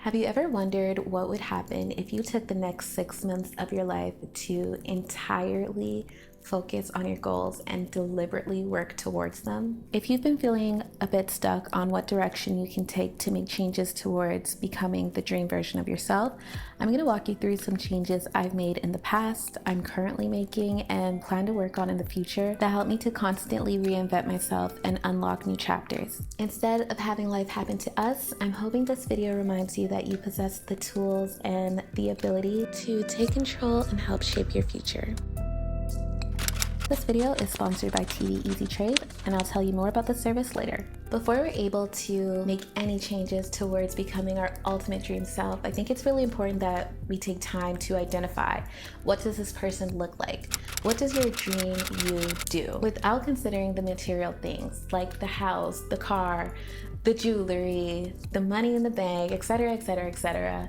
Have you ever wondered what would happen if you took the next 6 months of your life to entirely focus on your goals and deliberately work towards them? If you've been feeling a bit stuck on what direction you can take to make changes towards becoming the dream version of yourself, I'm going to walk you through some changes I've made in the past, I'm currently making, and plan to work on in the future that help me to constantly reinvent myself and unlock new chapters. Instead of having life happen to us, I'm hoping this video reminds you that you possess the tools and the ability to take control and help shape your future. This video is sponsored by TD Easy Trade, and I'll tell you more about the service later. Before we're able to make any changes towards becoming our ultimate dream self, I think it's really important that we take time to identify, what does this person look like? What does your dream you do? Without considering the material things like the house, the car, the jewelry, the money in the bank, etc., etc., etc.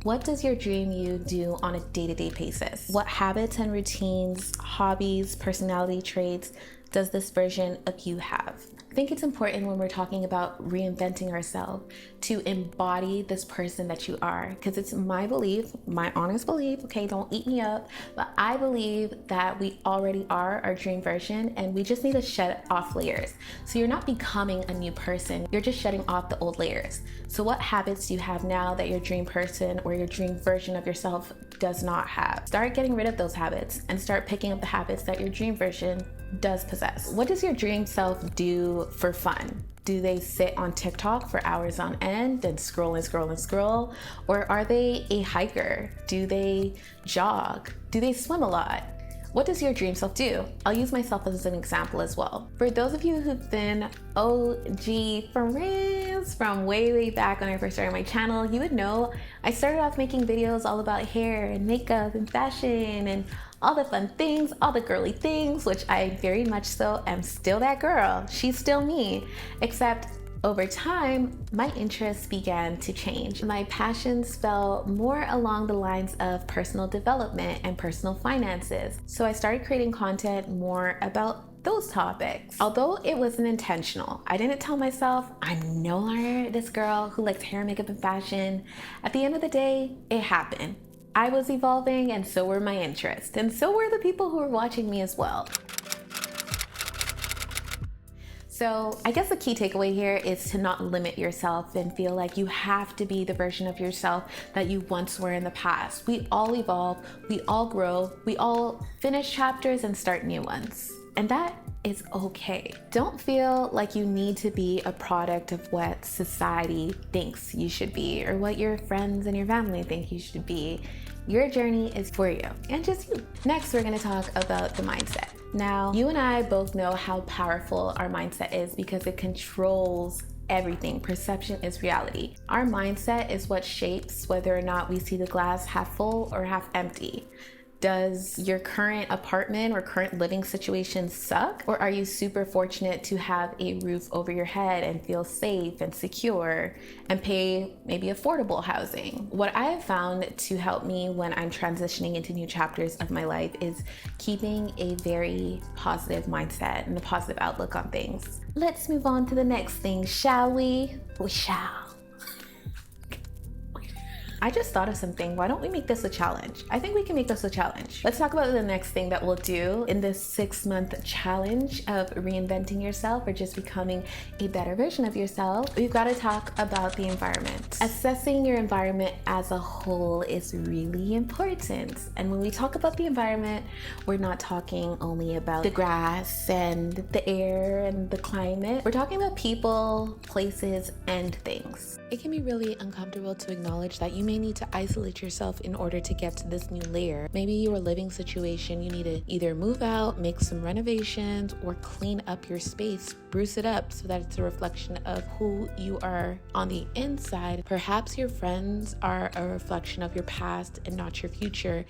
What does your dream you do on a day-to-day basis? What habits and routines, hobbies, personality traits does this version of you have? I think it's important when we're talking about reinventing ourselves to embody this person that you are, because it's my belief, my honest belief, okay, don't eat me up, but I believe that we already are our dream version and we just need to shed off layers. So you're not becoming a new person, you're just shedding off the old layers. So what habits do you have now that your dream person or your dream version of yourself does not have? Start getting rid of those habits and start picking up the habits that your dream version does possess. What does your dream self do for fun? Do they sit on TikTok for hours on end and scroll and scroll and scroll? Or are they a hiker? Do they jog? Do they swim a lot? What does your dream self do? I'll use myself as an example as well. For those of you who've been OG friends from way back when I first started my channel, you would know I started off making videos all about hair and makeup and fashion and all the fun things, all the girly things, which I very much so am still that girl. She's still me, except over time, my interests began to change. My passions fell more along the lines of personal development and personal finances. So I started creating content more about those topics. Although it wasn't intentional, I didn't tell myself, I'm no longer this girl who likes hair, makeup, and fashion. At the end of the day, it happened. I was evolving and so were my interests, and so were the people who were watching me as well. So I guess the key takeaway here is to not limit yourself and feel like you have to be the version of yourself that you once were in the past. We all evolve, we all grow, we all finish chapters and start new ones. And that is okay. Don't feel like you need to be a product of what society thinks you should be or what your friends and your family think you should be. Your journey is for you and just you. Next, we're going to talk about the mindset. Now, you and I both know how powerful our mindset is because it controls everything. Perception is reality. Our mindset is what shapes whether or not we see the glass half full or half empty. Does your current apartment or current living situation suck? Or are you super fortunate to have a roof over your head and feel safe and secure and pay maybe affordable housing? What I have found to help me when I'm transitioning into new chapters of my life is keeping a very positive mindset and a positive outlook on things. Let's move on to the next thing, shall we? We shall. I just thought of something. Why don't we make this a challenge? I think we can make this a challenge. Let's talk about the next thing that we'll do in this 6-month challenge of reinventing yourself or just becoming a better version of yourself. We've got to talk about the environment. Assessing your environment as a whole is really important. And when we talk about the environment, we're not talking only about the grass and the air and the climate. We're talking about people, places, and things. It can be really uncomfortable to acknowledge that you may need to isolate yourself in order to get to this new layer. Maybe your living situation, you need to either move out, make some renovations, or clean up your space, spruce it up so that it's a reflection of who you are on the inside. Perhaps your friends are a reflection of your past and not your future,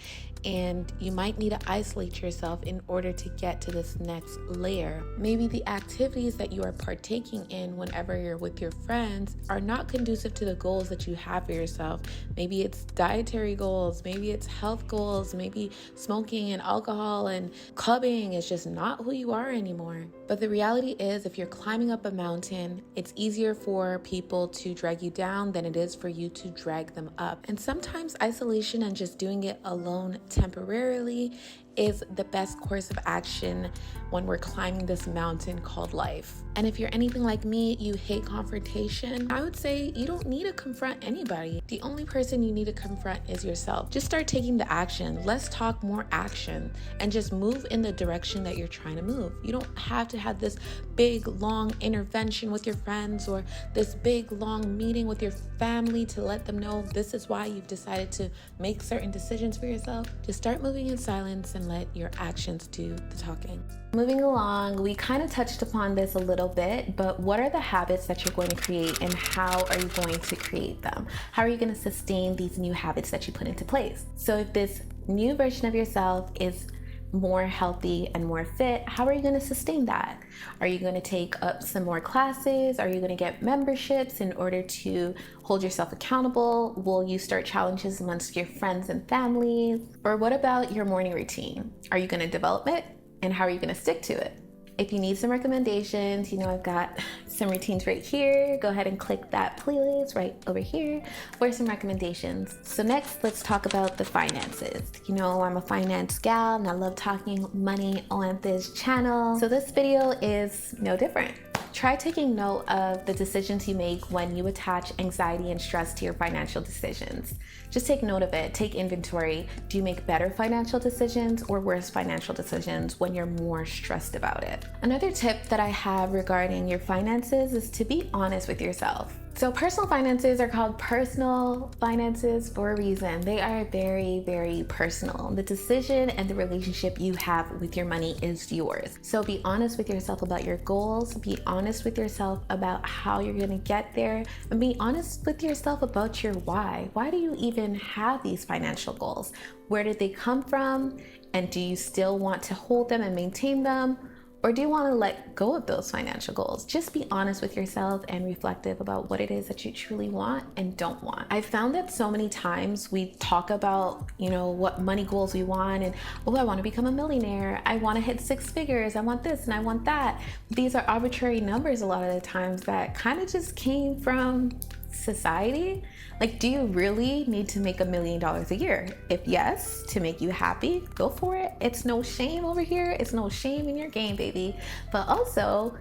and you might need to isolate yourself in order to get to this next layer. Maybe the activities that you are partaking in whenever you're with your friends are not conducive to the goals that you have for yourself. Maybe it's dietary goals, maybe it's health goals, maybe smoking and alcohol and clubbing is just not who you are anymore. But the reality is, if you're climbing up a mountain, it's easier for people to drag you down than it is for you to drag them up. And sometimes isolation and just doing it alone temporarily is the best course of action when we're climbing this mountain called life. And if you're anything like me, you hate confrontation, I would say you don't need to confront anybody. The only person you need to confront is yourself. Just start taking the action. Let's talk more action and just move in the direction that you're trying to move. You don't have to have this big, long intervention with your friends or this big, long meeting with your family to let them know this is why you've decided to make certain decisions for yourself. Just start moving in silence and let your actions do the talking. Moving along, we kind of touched upon this a little bit, but what are the habits that you're going to create and how are you going to create them? How are you going to sustain these new habits that you put into place? So if this new version of yourself is more healthy and more fit, how are you going to sustain that? Are you going to take up some more classes? Are you going to get memberships in order to hold yourself accountable? Will you start challenges amongst your friends and family? Or what about your morning routine? Are you going to develop it? And how are you going to stick to it? If you need some recommendations, I've got some routines right here. Go ahead and click that playlist right over here for some recommendations. So next, let's talk about the finances. I'm a finance gal and I love talking money on this channel. So this video is no different. Try taking note of the decisions you make when you attach anxiety and stress to your financial decisions. Just take note of it, take inventory. Do you make better financial decisions or worse financial decisions when you're more stressed about it? Another tip that I have regarding your finances is to be honest with yourself. So personal finances are called personal finances for a reason. They are very, very personal. The decision and the relationship you have with your money is yours. So be honest with yourself about your goals, be honest with yourself about how you're gonna get there, and be honest with yourself about your why. Why do you even have these financial goals? Where did they come from? And do you still want to hold them and maintain them? Or do you want to let go of those financial goals? Just be honest with yourself and reflective about what it is that you truly want and don't want. I've found that so many times we talk about, what money goals we want and, I want to become a millionaire. I want to hit 6 figures. I want this and I want that. These are arbitrary numbers a lot of the times that kind of just came from society. Like, do you really need to make $1 million a year? If yes, to make you happy, go for it. It's no shame over here. It's no shame in your game, baby. But also,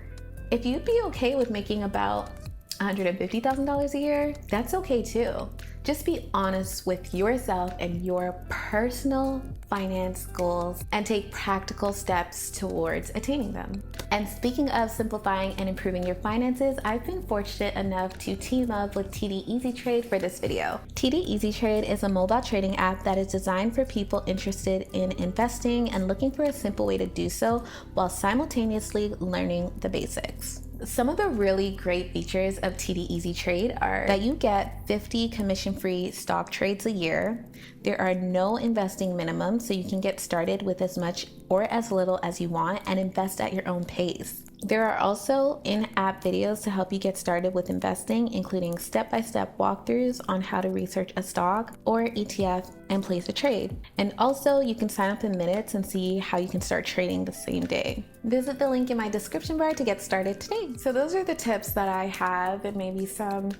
if you'd be okay with making about $150,000 a year, that's okay too. Just be honest with yourself and your personal finance goals and take practical steps towards attaining them. And speaking of simplifying and improving your finances, I've been fortunate enough to team up with TD Easy Trade for this video. TD Easy Trade is a mobile trading app that is designed for people interested in investing and looking for a simple way to do so while simultaneously learning the basics. Some of the really great features of TD Easy Trade are that you get 50 commission-free stock trades a year. There are no investing minimums, so you can get started with as much or as little as you want and invest at your own pace. There are also in-app videos to help you get started with investing, including step-by-step walkthroughs on how to research a stock or ETF and place a trade. And also, you can sign up in minutes and see how you can start trading the same day. Visit the link in my description bar to get started today. So those are the tips that I have, and maybe some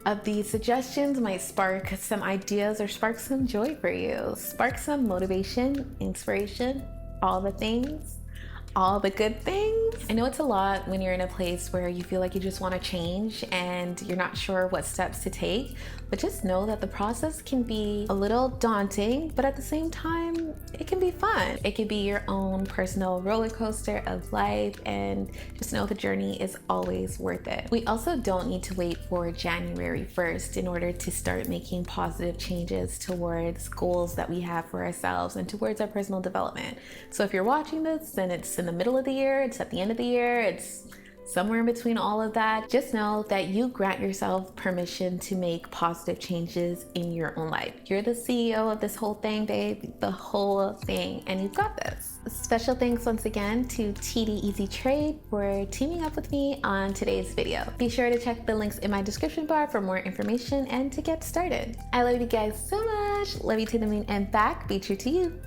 of these suggestions might spark some ideas or spark some joy for you. Spark some motivation, inspiration, all the things. All the good things. I know it's a lot when you're in a place where you feel like you just want to change and you're not sure what steps to take, but just know that the process can be a little daunting, but at the same time, it can be fun. It can be your own personal roller coaster of life, and just know the journey is always worth it. We also don't need to wait for January 1st in order to start making positive changes towards goals that we have for ourselves and towards our personal development. So if you're watching this and it's in the middle of the year, it's at the end of the year, it's somewhere in between all of that, just know that you grant yourself permission to make positive changes in your own life. You're the CEO of this whole thing, babe, the whole thing, and you've got this. Special thanks once again to TD Easy Trade for teaming up with me on today's video. Be sure to check the links in my description bar for more information and to get started. I love you guys so much. Love you to the moon and back. Be true to you.